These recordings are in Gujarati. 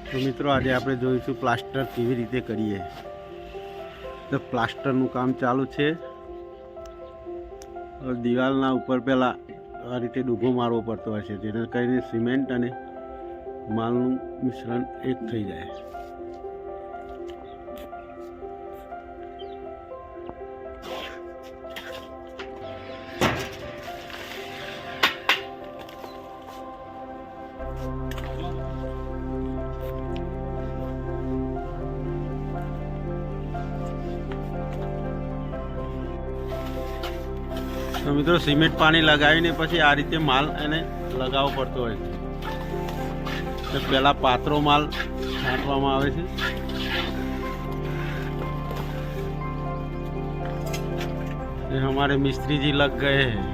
તો મિત્રો આજે આપણે જોઈશું પ્લાસ્ટર કેવી રીતે કરીએ। તો પ્લાસ્ટરનું કામ ચાલુ છે। દિવાલના ઉપર પહેલાં આ રીતે ડૂગો મારવો પડતો હોય છે, જેને કરીને સિમેન્ટ અને માલનું મિશ્રણ એક થઈ જાય। तो मित्रों सीमेंट पानी लगावीने पछी आ रीते माल एने लगावવો પડતો હોય છે। तो पहला पातरो माल छांटवामां आवे छे। ये हमारे मिस्त्री जी लग गए हैं।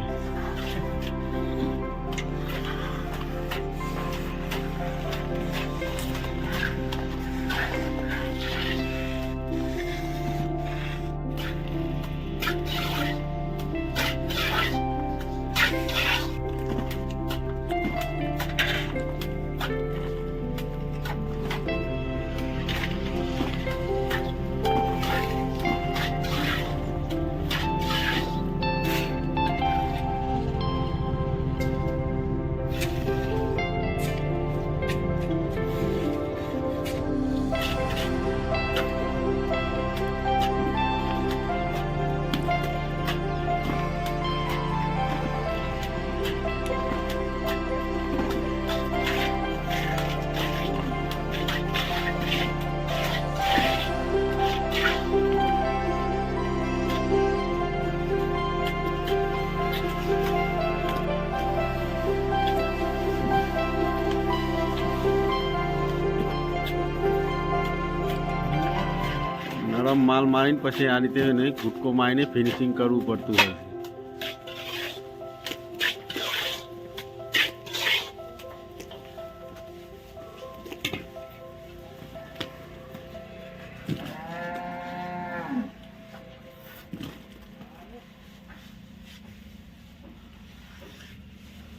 नरम माल मारीने पछी आ रीते गुटको मारीने फिनिशिंग करवू पड़तुं होय।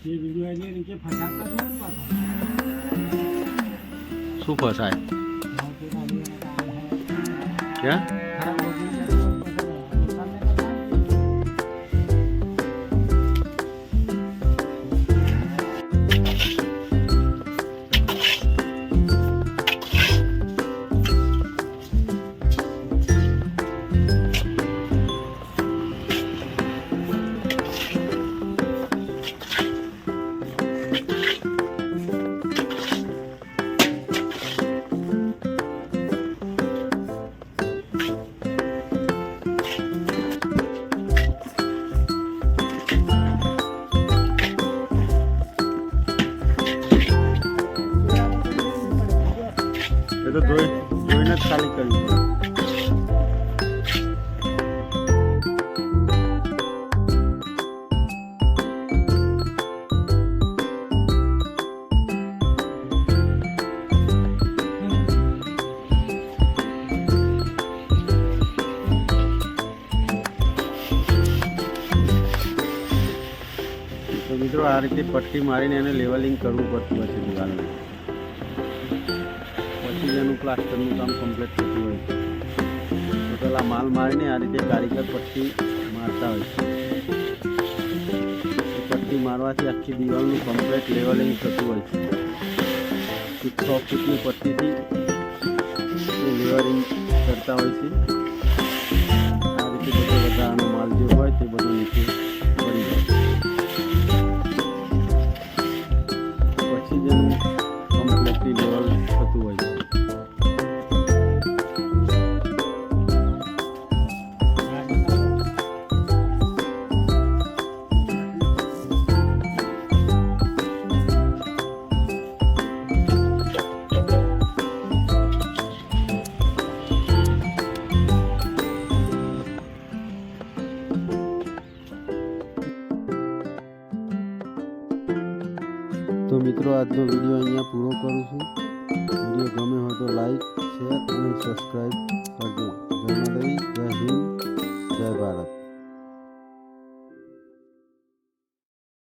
ये वीडियो आईने नीचे फसाता है ना पापा। शू फसाय क्या? तो જોઈને જ ખાલી કરવી પડે। તો મિત્રો આ રીતે પટ્ટી મારીને એને લેવલિંગ કરવું પડતું હોય છે દિવાલને। प्लास्टरનું કામ કમ્પ્લીટ થતું હોય છે। તો પહેલાં માલ મારીને આ રીતે કારીગર પટ્ટી મારતા હોય છે। પટ્ટી મારવાથી આખી દિવાલનું કમ્પ્લીટ લેવલિંગ થતું હોય છે। 6 ફૂટની પટ્ટીથી લેવલિંગ કરતા હોય છે। આ રીતે બધો વધારાનો માલ જે હોય તે બધો નીચે પડી જાય પછી જેનું કમ્પ્લીટલી લેવલ થતું હોય છે। तो मित्रों आजनो विडियो अहींया पूरो करूँ छूँ। विडियो गमे हो तो लाइक शेर और सब्सक्राइब करजो। जय माता दी, जय हिंद, जय भारत।